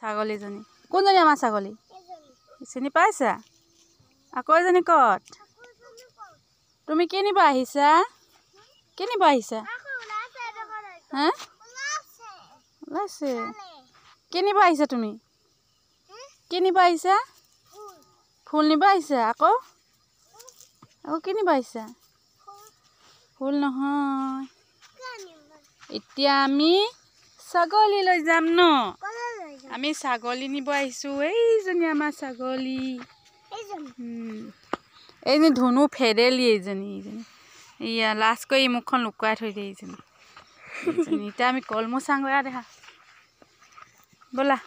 ছাগলীজনী কোনজনী আমাৰ ছাগলী চিনি পাইছা আকৌ এজনী ক'ত তুমি কি নিব আহিছা হা ওলাইছে কি নিব আহিছা তুমি কি নিব আহিছা ফুল নিব আহিছা আকৌ কি নিব আহিছা ফুল নহয় এতিয়া আমি ছাগলী লৈ যাম ন আমি ছাগলী নিব আহিছো এইজনী আমাৰ ছাগলী এইজনী ধুনু ফেডেলি এইজনী ইয়া লাষ্ট কৰি মুখখন লুকুৱাই থৈ দিয়ে এইজনী এতিয়া আমি কলমৌ চাংগৈ দেখা ব'লা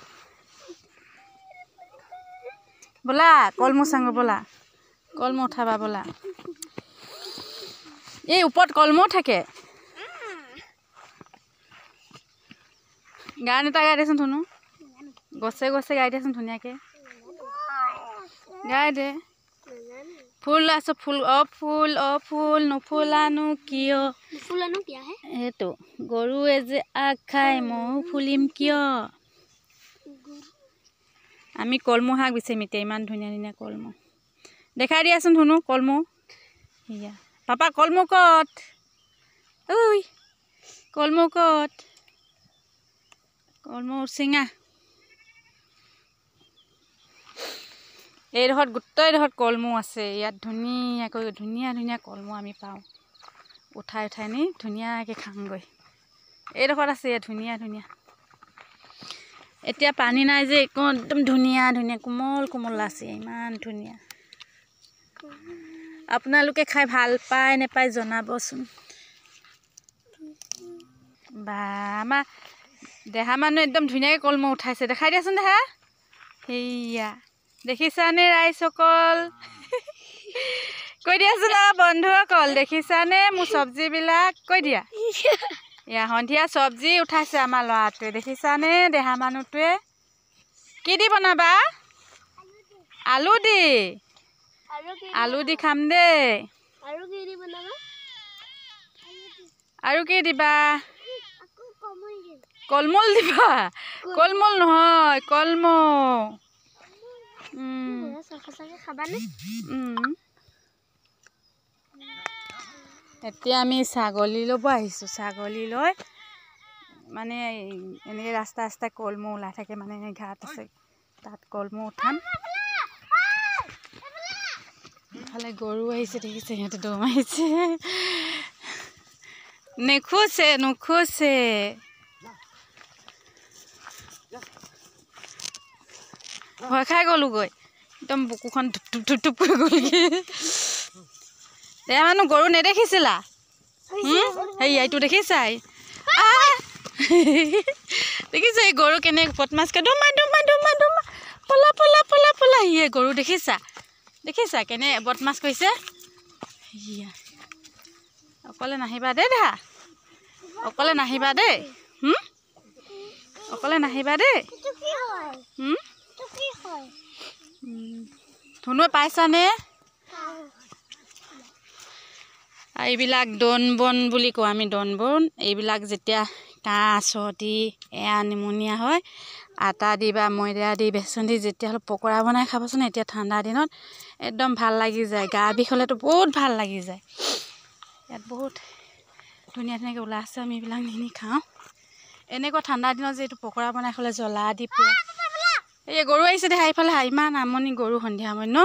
ব'লা কলমৌ চাংগ ব'লা কলমৌ উঠাবা ব'লা এই ওপৰত কলমৌ থাকে গান এটা গাই দেচোন ধুনু গছে গছে গাই দেচোন ধুনীয়াকৈ গাই দে ফুল আছে ফুল ফুল নুফুলানো কিয় সেইটো গৰুৱে যে আগ খাই ময়ো ফুলিম কিয় আমি কলমৌ শাক বিচাৰিম এতিয়া ইমান ধুনীয়া ধুনীয়া কলমৌ দেখাই দিয়াচোন ধুনু কলমৌ সেয়া পাপা কলমৌ ক'ত ঐ কলমৌ ক'ত কলমৌ চিঙা এইডোখৰত গোটেইডোখৰত কলমৌ আছে ইয়াত ধুনীয়াকৈ ধুনীয়া ধুনীয়া কলমৌ আমি পাওঁ উঠাই উঠাই নি ধুনীয়াকৈ খাওঁগৈ এইডোখৰত আছে ইয়াত ধুনীয়া ধুনীয়া এতিয়া পানী নাই যে একদম ধুনীয়া ধুনীয়া কোমল কোমল আছে ইমান ধুনীয়া আপোনালোকে খাই ভাল পায় নেপায় জনাবচোন বা আমাৰ দেহা মানুহ একদম ধুনীয়াকৈ কলমৌ উঠাইছে দেখাই দিয়াচোন দেহা সেয়া দেখিছানে ৰাইজসকল কৈ দিয়াচোন বন্ধুসকল দেখিছানে মোৰ চব্জিবিলাক কৈ দিয়া এয়া সন্ধিয়া চব্জি উঠাইছে আমাৰ ল'ৰাটোৱে দেখিছানে দেহা মানুহটোৱে কি দি বনাবা আলু দি খাম দেই আৰু কি দিবা কলমৌ দিবা কলমৌ নহয় কলমৌ এতিয়া আমি ছাগলী ল'ব আহিছোঁ ছাগলী লৈ মানে এনেকৈ ৰাস্তা ৰাস্তাই কলমৌ ওলাই থাকে মানে ঘাট আছে তাত কলমৌ উঠাম ইফালে গৰু আহিছে দেখিছে সিহঁতে দৌৰ মাৰিছে নোখোজে ভয় খাই গ'লোগৈ একদম বুকুখন ধুপ ধুপ কৰি গ'লগৈ মানুহ গৰু নেদেখিছিলা এইটো দেখিছাই দেখিছা এই গৰু কেনে পটমাছকে ডুমা পলা সিয়ে গৰু দেখিছা কেনে বদমাছ কৰিছে অকলে নাহিবা দেই দেহা অকলে নাহিবা দেই ধুনুৱে পাইছানে এইবিলাক দন বন বুলি কওঁ আমি দন বন এইবিলাক যেতিয়া কাহ চৰ্দি এয়া নিমনিয়া হয় আটা দি বা ময়দা দি বেচন দি যেতিয়া অলপ পকৰা বনাই খাবচোন এতিয়া ঠাণ্ডা দিনত একদম ভাল লাগি যায় গা বিষ হ'লেতো বহুত ভাল লাগি যায় ইয়াত বহুত ধুনীয়া ধুনীয়াকৈ ওলাই আছে আমি এইবিলাক নি খাওঁ এনেকুৱা ঠাণ্ডা দিনত যে এইটো পকৰা বনাই খালে জ্বলা দি পুৰা এই গৰু আহিছে দেখা এইফালে ইমান আমনি গৰু সন্ধিয়া সময়ত ন